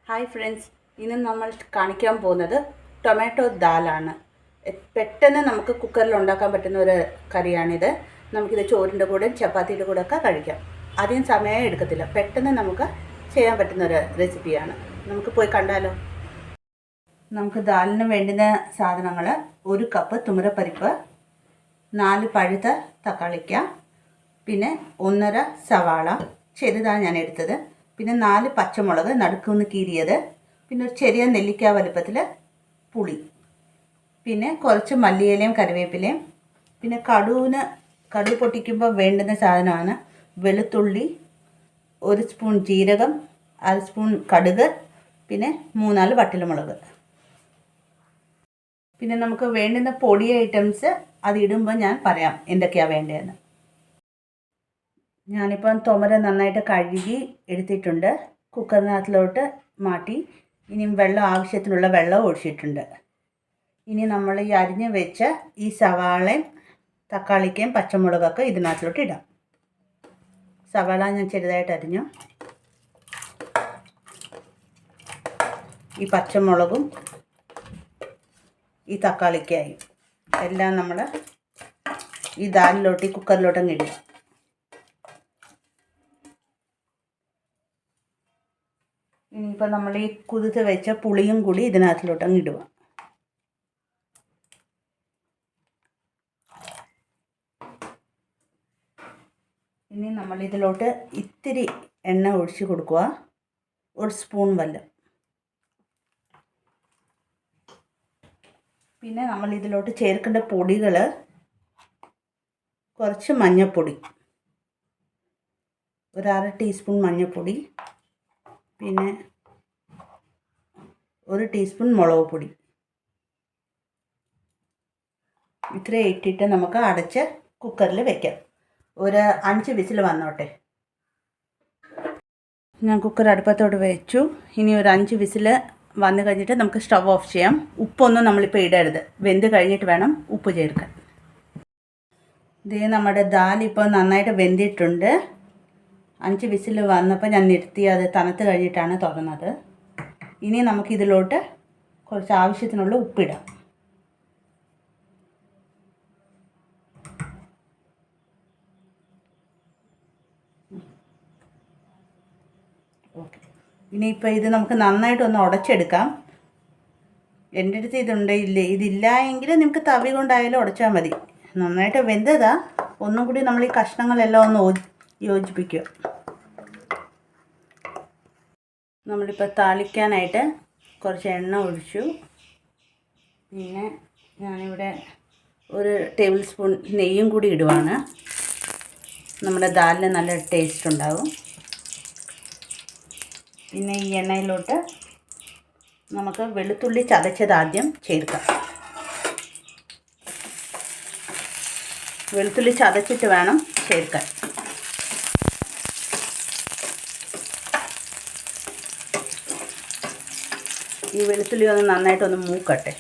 Hi friends, ഇന്ന് നമ്മൾ കാണിക്കാൻ പോകുന്നത് ടൊമാറ്റോ ദാലാണ്. പെട്ടെന്ന് നമുക്ക് കുക്കറിൽ ഉണ്ടാക്കാൻ പറ്റുന്ന ഒരു കറിയാണിത്. നമുക്കിത് ചോറിൻ്റെ കൂടെ ചപ്പാത്തിയുടെ കൂടെ ഒക്കെ കഴിക്കാം. അധികം സമയം എടുക്കത്തില്ല, പെട്ടെന്ന് നമുക്ക് ചെയ്യാൻ പറ്റുന്ന ഒരു റെസിപ്പിയാണ്. നമുക്ക് പോയി കണ്ടാലോ. നമുക്ക് ദാലിന് വേണ്ടുന്ന സാധനങ്ങൾ: 1 കപ്പ് തുമരപ്പരിപ്പ്, 4 പഴുത്ത തക്കാളിക്ക, പിന്നെ 1.5 സവാള ചെറുതാണ് ഞാൻ എടുത്തത്, പിന്നെ 4 പച്ചമുളക് നടുക്കുന്ന് കീറിയത്, പിന്നെ ഒരു ചെറിയ നെല്ലിക്ക വലുപ്പത്തിൽ പുളി, പിന്നെ കുറച്ച് മല്ലിയിലയും കറിവേപ്പിലയും, പിന്നെ കടുക് പൊട്ടിക്കുമ്പോൾ വേണ്ടുന്ന സാധനമാണ് വെളുത്തുള്ളി, 1 സ്പൂൺ ജീരകം, 1/2 സ്പൂൺ കടുക്, പിന്നെ 3-4 വറ്റൽമുളക്. പിന്നെ നമുക്ക് വേണ്ടുന്ന പൊടി ഐറ്റംസ് അത് ഇടുമ്പോൾ ഞാൻ പറയാം എന്തൊക്കെയാണ് വേണ്ടതെന്ന്. ഞാനിപ്പം തുമര നന്നായിട്ട് കഴുകി എടുത്തിട്ടുണ്ട്. കുക്കറിനകത്തിലോട്ട് മാറ്റി. ഇനിയും ആവശ്യത്തിനുള്ള വെള്ളം ഒഴിച്ചിട്ടുണ്ട്. ഇനി നമ്മൾ ഈ അരിഞ്ഞ് വെച്ച ഈ സവാളയും തക്കാളിക്കയും പച്ചമുളകൊക്കെ ഇതിനകത്തിലോട്ട് ഇടാം. സവാള ഞാൻ ചെറുതായിട്ട് അരിഞ്ഞു. ഈ പച്ചമുളകും ഈ തക്കാളിക്കായും എല്ലാം നമ്മൾ ഈ ദാലിലോട്ട് ഈ കുക്കറിലോട്ടങ്ങ് ഇടുക. ഇനിയിപ്പോൾ നമ്മൾ ഈ കുതിർത്ത് വെച്ച പുളിയും കൂടി ഇതിനകത്തിലോട്ടങ്ങ് ഇടുക. ഇനി നമ്മൾ ഇതിലോട്ട് ഇത്തിരി എണ്ണ ഒഴിച്ച് കൊടുക്കുക, 1 സ്പൂൺ വല്ലം. പിന്നെ നമ്മൾ ഇതിലോട്ട് ചേർക്കേണ്ട പൊടികൾ: കുറച്ച് മഞ്ഞൾപ്പൊടി, 1/2 ടീസ്പൂൺ മഞ്ഞൾപ്പൊടി, പിന്നെ 1 ടീസ്പൂൺ മുളക് പൊടി. ഇത്രയും ഇട്ടിട്ട് നമുക്ക് അടച്ച് കുക്കറിൽ വെക്കാം. ഒരു 5 വിസിൽ വന്നോട്ടെ. ഞാൻ കുക്കർ അടുപ്പത്തോട്ട് വെച്ചു. ഇനി ഒരു 5 വിസിൽ വന്നു കഴിഞ്ഞിട്ട് നമുക്ക് സ്റ്റവ് ഓഫ് ചെയ്യാം. ഉപ്പൊന്നും നമ്മളിപ്പോൾ ഇടരുത്, വെന്ത് കഴിഞ്ഞിട്ട് വേണം ഉപ്പ് ചേർക്കാൻ. ഇത് നമ്മുടെ ദാൽ ഇപ്പോൾ നന്നായിട്ട് വെന്തിട്ടുണ്ട്. 5 വിസിൽ വന്നപ്പോൾ ഞാൻ നിർത്തി, അത് തണുത്ത് കഴിഞ്ഞിട്ടാണ് തുറന്നത്. ഇനി നമുക്കിതിലോട്ട് കുറച്ച് ആവശ്യത്തിനുള്ള ഉപ്പിടാം. ഓക്കെ, ഇനിയിപ്പോൾ ഇത് നമുക്ക് നന്നായിട്ടൊന്ന് ഉടച്ചെടുക്കാം. എൻ്റെ അടുത്ത് ഇതില്ല എങ്കിൽ നിങ്ങൾക്ക് തവി കൊണ്ടായാലും ഉടച്ചാൽ മതി. നന്നായിട്ട് വെന്തതാ. ഒന്നും കൂടി നമ്മൾ ഈ കഷ്ണങ്ങളെല്ലാം ഒന്ന് യോജിപ്പിക്കുക. നമ്മളിപ്പോൾ താളിക്കാനായിട്ട് കുറച്ച് എണ്ണ ഒഴിച്ചു. പിന്നെ ഞാനിവിടെ 1 ടേബിൾ സ്പൂൺ നെയ്യും കൂടി ഇടുവാണ്. നമ്മുടെ ദാലിന് നല്ല ടേസ്റ്റ് ഉണ്ടാവും. പിന്നെ ഈ എണ്ണയിലോട്ട് നമുക്ക് വെളുത്തുള്ളി ചതച്ചത് ആദ്യം ചേർക്കാം. വെളുത്തുള്ളി ചതച്ചിട്ട് വേണം ചേർക്കാൻ. ഈ വെളുത്തുള്ളി ഒന്ന് നന്നായിട്ടൊന്ന് മൂക്കട്ടെ.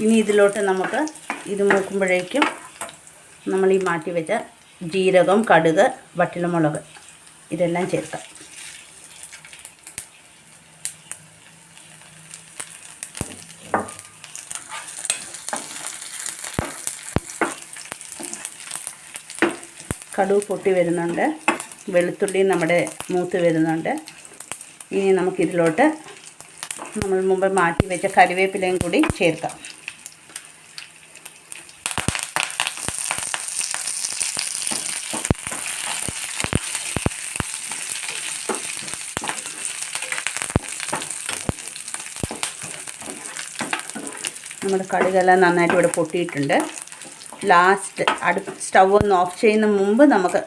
ഇനി ഇതിലോട്ട് നമുക്ക് ഇത് മൂക്കുമ്പോഴേക്കും നമ്മൾ ഈ മാറ്റി വെച്ച ജീരകം, കടുക്, വറ്റൽമുളക് ഇതെല്ലാം ചേർക്കാം. കടുക് പൊട്ടി വരുന്നുണ്ട്, വെളുത്തുള്ളി നമ്മുടെ മൂത്ത് വരുന്നുണ്ട്. ഇനി നമുക്കിതിലോട്ട് നമ്മൾ മുമ്പ് മാറ്റി വെച്ച കറിവേപ്പിലയും കൂടി ചേർക്കാം. നമ്മുടെ കടുകെല്ലാം നന്നായിട്ട് ഇവിടെ പൊട്ടിയിട്ടുണ്ട്. ലാസ്റ്റ് സ്റ്റവ് ഒന്ന് ഓഫ് ചെയ്യുന്ന മുമ്പ് നമുക്ക്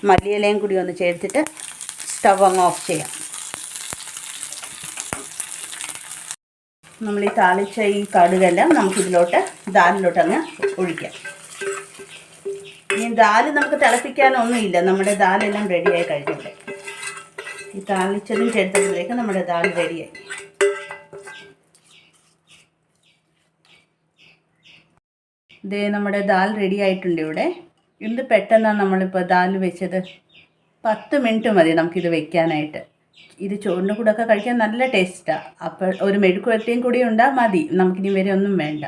മല്ലിയിലയും കൂടി ഒന്ന് ചേർത്തിട്ട് സ്റ്റവ് അങ്ങ് ഓഫ് ചെയ്യാം. നമ്മൾ ഈ താളിച്ച ഈ കടുകെല്ലാം നമുക്കിതിലോട്ട് ദാലിലോട്ട് അങ്ങ് ഒഴിക്കാം. ഇനി ദാല് നമുക്ക് തിളപ്പിക്കാനൊന്നുമില്ല, നമ്മുടെ ദാലെല്ലാം റെഡിയായി കഴിഞ്ഞിട്ട്. ഈ താളിച്ചതും ചേർത്തതിലേക്ക് നമ്മുടെ ദാൽ റെഡിയായി. ഇതേ നമ്മുടെ ദാൽ റെഡി ആയിട്ടുണ്ട് ഇവിടെ. എന്ത് പെട്ടെന്നാണ് നമ്മളിപ്പോൾ ദാൽ വെച്ചത്. 10 മിനിറ്റ് മതി നമുക്കിത് വെക്കാനായിട്ട്. ഇത് ചോറിൻ്റെ കൂടെ ഒക്കെ കഴിക്കാൻ നല്ല ടേസ്റ്റാണ്. അപ്പോൾ ഒരു മെഴുക്കുവരട്ടിയും കൂടി ഉണ്ടാൽ മതി, നമുക്കിനി വരെ ഒന്നും വേണ്ട.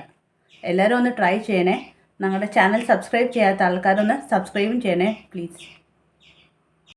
എല്ലാവരും ഒന്ന് ട്രൈ ചെയ്യണേ. ഞങ്ങളുടെ ചാനൽ സബ്സ്ക്രൈബ് ചെയ്യാത്ത ആൾക്കാരൊന്ന് സബ്സ്ക്രൈബും ചെയ്യണേ പ്ലീസ്.